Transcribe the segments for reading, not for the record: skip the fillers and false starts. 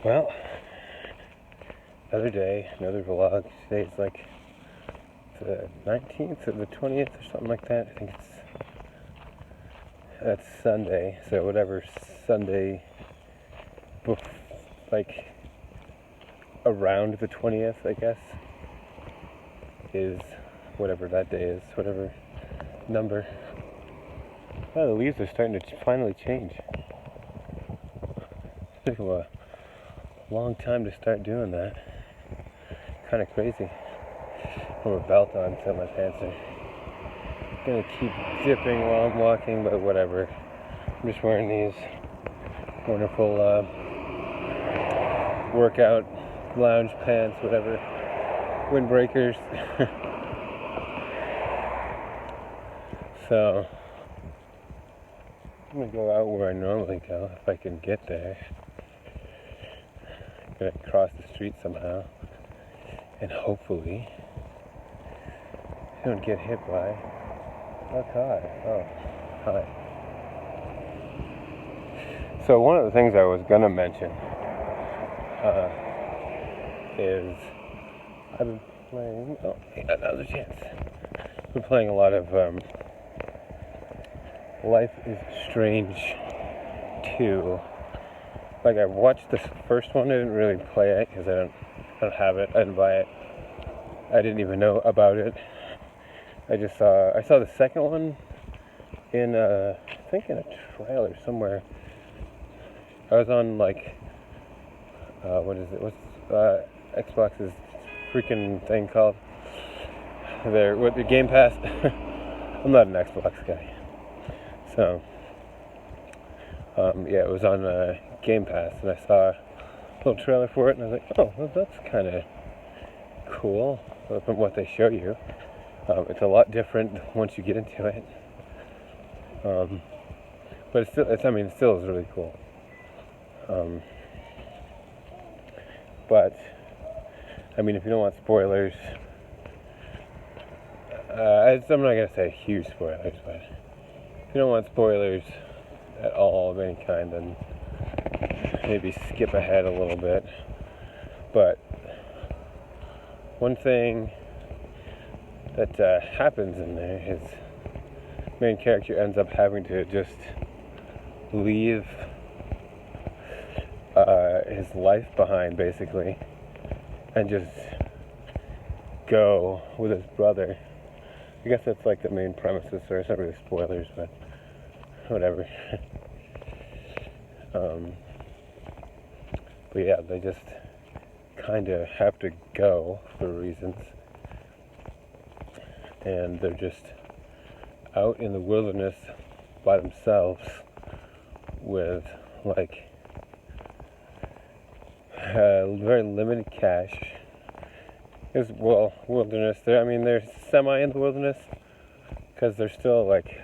Well, another day, another vlog. Today's like the 19th or the 20th or something like that. I think that's Sunday. So whatever Sunday, like around the 20th, I guess, is whatever that day is, whatever number. Oh, the leaves are starting to finally change. It took a long time to start doing that. Kind of crazy. Or a belt on, so my pants are gonna keep zipping while I'm walking, but whatever. I'm just wearing these wonderful workout lounge pants, whatever, windbreakers. So I'm gonna go out where I normally go if I can get there. I'm gonna cross the street somehow, and hopefully I don't get hit by a car. Oh, hi. So one of the things I was gonna mention is I've been playing. Oh, another chance. I've been playing a lot of Life is Strange 2. Like, I watched the first one. I didn't really play it because I don't have it. I didn't buy it. I didn't even know about it. I saw the second one in I think in a trailer somewhere. I was on like what is it? What's Xbox's freaking thing called? With the Game Pass. I'm not an Xbox guy, so yeah, it was on Game Pass, and I saw a little trailer for it, and I was like, oh, well, that's kind of cool from what they show you. It's a lot different once you get into it, but it still is really cool. But I mean, if you don't want spoilers, I'm not gonna say huge spoilers, but if you don't want spoilers at all of any kind, then maybe skip ahead a little bit. But one thing that happens in there is the main character ends up having to just leave his life behind, basically, and just go with his brother. I guess that's like the main premise of the story. It's not really spoilers, but whatever. But yeah, they just kind of have to go for reasons, and they're just out in the wilderness by themselves with like very limited cash. Wilderness. They're semi in the wilderness because they're still like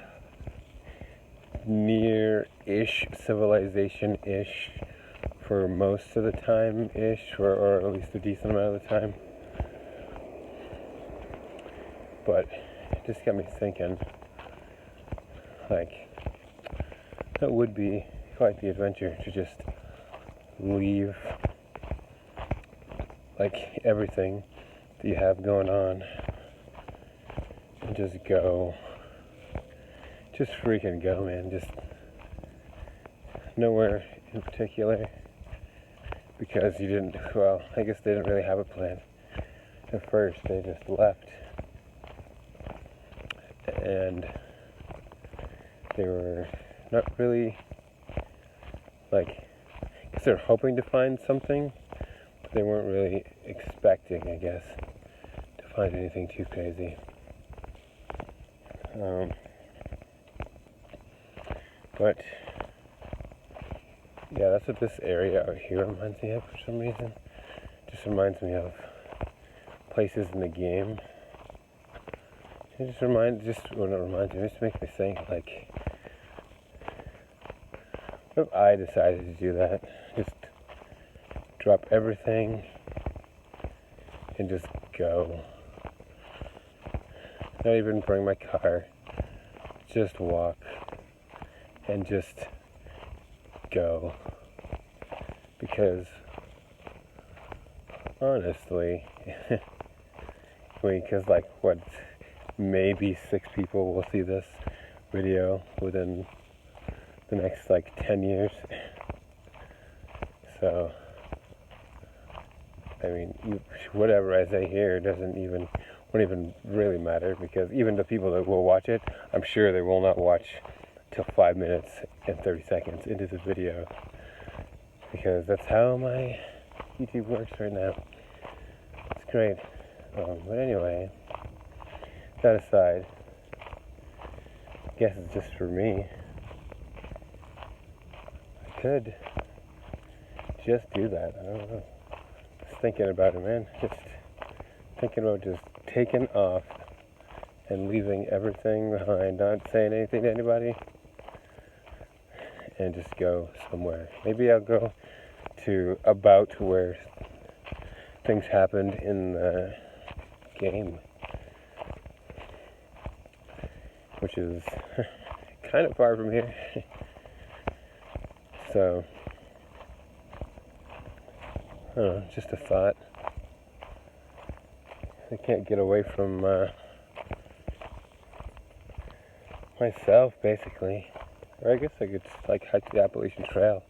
near-ish civilization-ish for most of the time-ish, or at least a decent amount of the time. But it just got me thinking, like, that would be quite the adventure to just leave like everything that you have going on and just go. Just freaking go, man. Just nowhere in particular, because I guess they didn't really have a plan at first. They just left, and they were not really, like, I guess they were hoping to find something, but they weren't really expecting, I guess, to find anything too crazy. But yeah, that's what this area out here reminds me of for some reason. Just reminds me of places in the game. It just makes me think, like, what if I decided to do that? Just drop everything and just go. Not even bring my car. Just walk and just go. Because honestly, because like what, maybe 6 people will see this video within the next like 10 years. So, I mean, whatever I say here won't even really matter, because even the people that will watch it, I'm sure they will not watch till 5 minutes and 30 seconds into the video, because that's how my YouTube works right now. It's great. But anyway, that aside, I guess it's just for me. I could just do that. I don't know. Just thinking about it, man. Just thinking about just taking off and leaving everything behind, not saying anything to anybody, and just go somewhere. Maybe I'll go to about where things happened in the game, which is kind of far from here. So, just a thought. I can't get away from myself, basically. Or I guess I could just like hike the Appalachian Trail,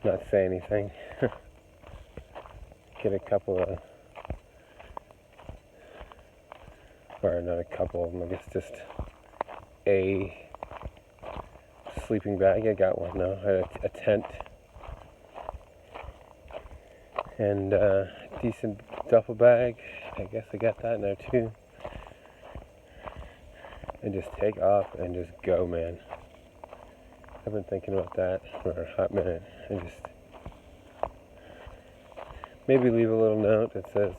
not say anything. Get a couple of, or not a couple of them, I guess just a sleeping bag. I got one now. I had a tent and a decent duffel bag. I guess I got that in there too. And just take off and just go, man. I've been thinking about that for a hot minute, and just maybe leave a little note that says,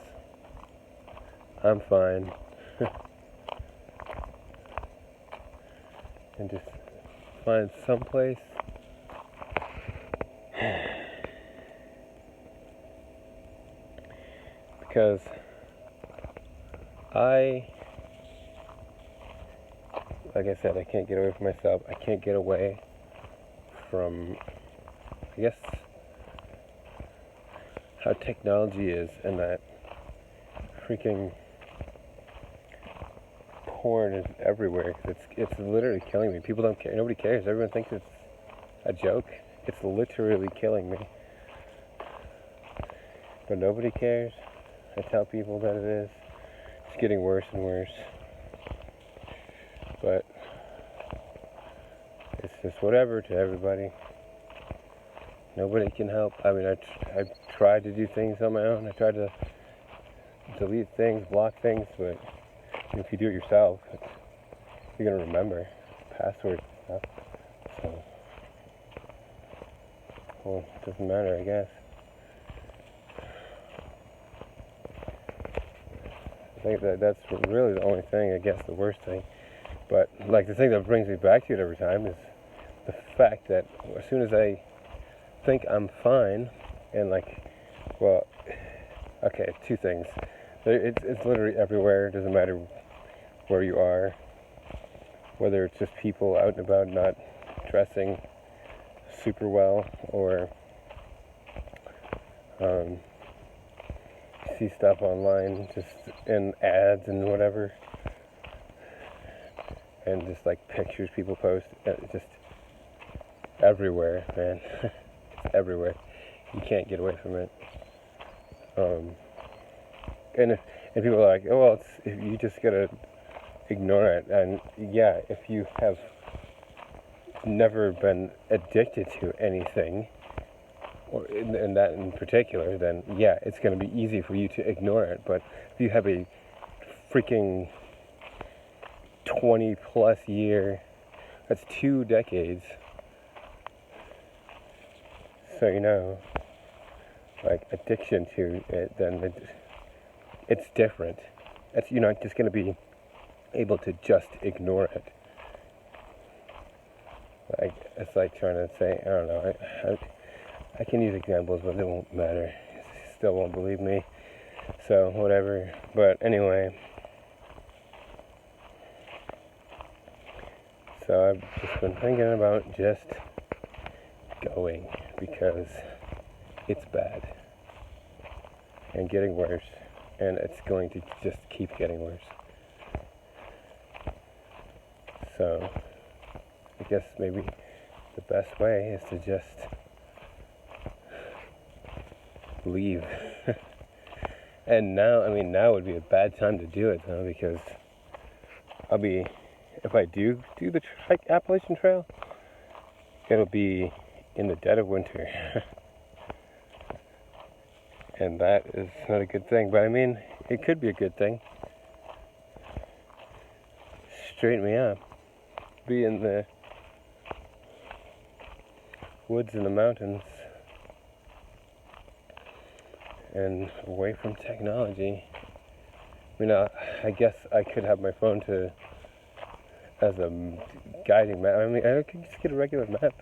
I'm fine. And just find someplace because like I said, I can't get away from myself. I can't get away from, I guess, how technology is, and that freaking porn is everywhere. It's literally killing me. People don't care. Nobody cares. Everyone thinks it's a joke. It's literally killing me. But nobody cares. I tell people that it is. It's getting worse and worse. But it's just whatever to everybody. Nobody can help. I mean, I tried to do things on my own. I tried to delete things, block things, but if you do it yourself, you're going to remember passwords and stuff. So, well, it doesn't matter, I guess. I think that's really the only thing, I guess, the worst thing. But, like, the thing that brings me back to it every time is the fact that as soon as I think I'm fine, and, like, well, okay, 2 things. It's literally everywhere. It doesn't matter where you are, whether it's just people out and about not dressing super well, or see stuff online just in ads and whatever, and just like pictures people post. Just everywhere, man. It's everywhere. You can't get away from it. And people are like, oh well, if you just gotta ignore it. And yeah, if you have never been addicted to anything, or in that in particular, then yeah, it's going to be easy for you to ignore it. But if you have a freaking 20 plus year, that's 2 decades, so you know, like addiction to it, then it's different. You're not just going to be able to just ignore it. Like, it's like trying to say, I don't know, I can use examples, but it won't matter. You still won't believe me. So, whatever. But anyway. So, I've just been thinking about just going, because it's bad. and getting worse, and it's going to just keep getting worse. So I guess maybe the best way is to just leave. And now would be a bad time to do it though, because if I do the Appalachian Trail, it'll be in the dead of winter. And that is not a good thing, but I mean, it could be a good thing. Straighten me up. Be in the woods and the mountains and away from technology. I mean, I guess I could have my phone as a guiding map. I mean, I could just get a regular map.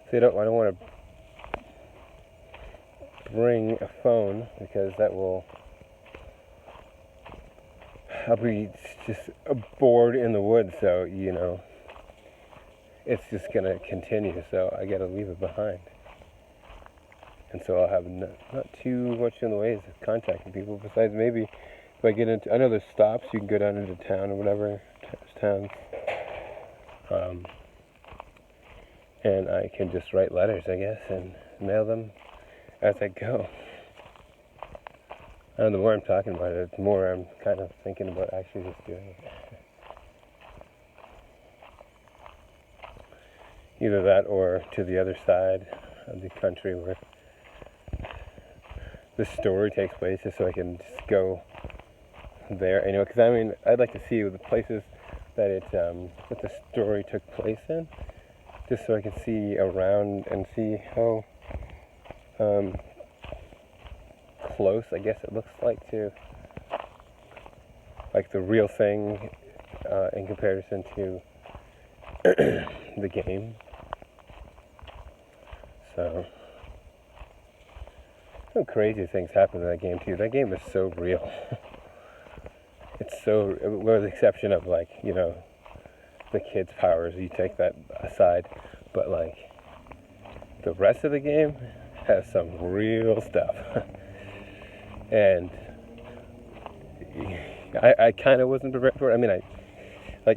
So I don't want to bring a phone because I'll be just bored in the woods, so it's just gonna continue, so I gotta leave it behind. And so I'll have not too much in the ways of contacting people, besides maybe if I get into, I know there's stops, you can go down into town or whatever, towns, and I can just write letters, I guess, and mail them as I go. And the more I'm talking about it, the more I'm kind of thinking about actually just doing it. Either that or to the other side of the country where the story takes place, just so I can just go there. Because I mean, I'd like to see the places that that the story took place in, just so I can see around and see how close, I guess it looks like, to like the real thing in comparison to the game. So some crazy things happen in that game too. That game is so real. It's so, with the exception of the kids' powers, you take that aside, but the rest of the game has some real stuff. And I kind of wasn't prepared for it. I mean, I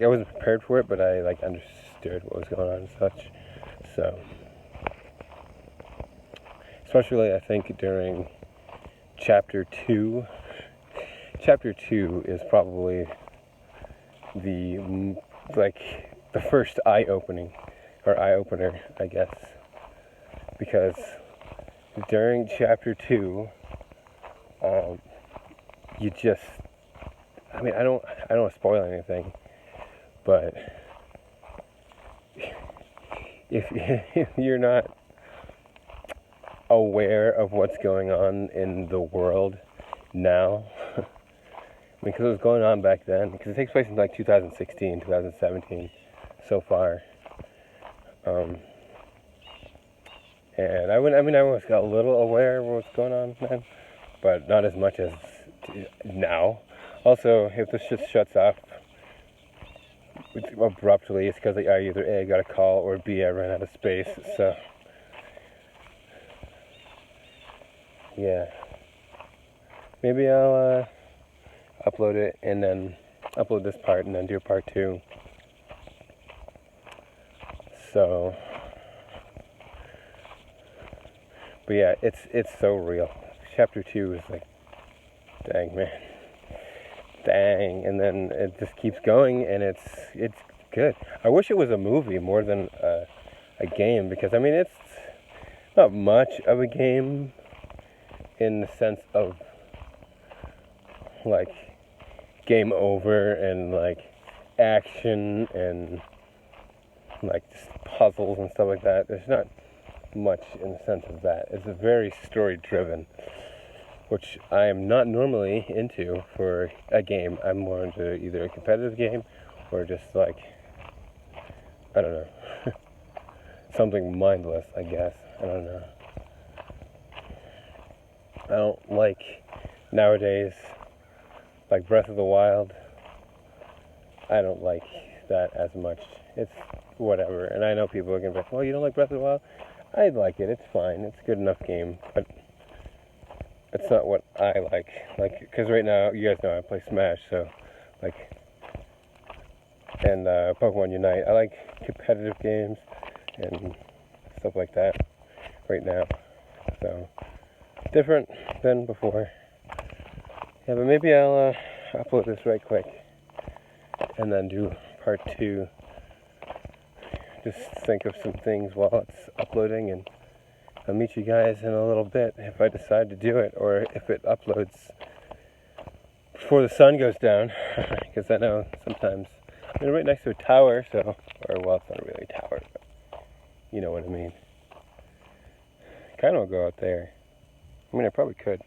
wasn't prepared for it, but I understood what was going on and such. So, especially I think during chapter 2. Chapter 2 is probably the first eye-opener, I guess, because during chapter 2, you just, I mean, I don't want to spoil anything, but if you're not aware of what's going on in the world now, because it was going on back then, because it takes place in 2016, 2017, so far, and I was a little aware of what's going on then, but not as much as now. Also, if this just shuts off abruptly, it's because I either A, got a call, or B, I ran out of space, so yeah. Maybe I'll upload it and then upload this part and then do part 2. So, but yeah, it's so real. Chapter 2 is dang man, dang, and then it just keeps going, and it's good. I wish it was a movie more than a game, because I mean it's not much of a game in the sense of game over and action and just puzzles and stuff like that. There's not much in the sense of that. It's a very story driven, which I am not normally into for a game. I'm more into either a competitive game or just I don't know, something mindless, I guess. I don't know. I don't like nowadays Breath of the Wild. I don't like that as much. It's whatever. And I know people are going to be like, well, you don't like Breath of the Wild? I like it. It's fine. It's a good enough game. But it's not what I like. Like, because right now, you guys know I play Smash, so, like, and Pokemon Unite. I like competitive games and stuff like that right now. So, different than before. Yeah, but maybe I'll upload this right quick and then do part 2. Just think of some things while it's uploading, and I'll meet you guys in a little bit if I decide to do it, or if it uploads before the sun goes down, because I know sometimes I'm right next to a tower, so, or well, it's not really a tower, but you know what I mean. Kind of go out there. I mean, I probably could.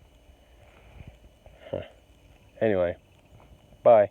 Anyway, bye.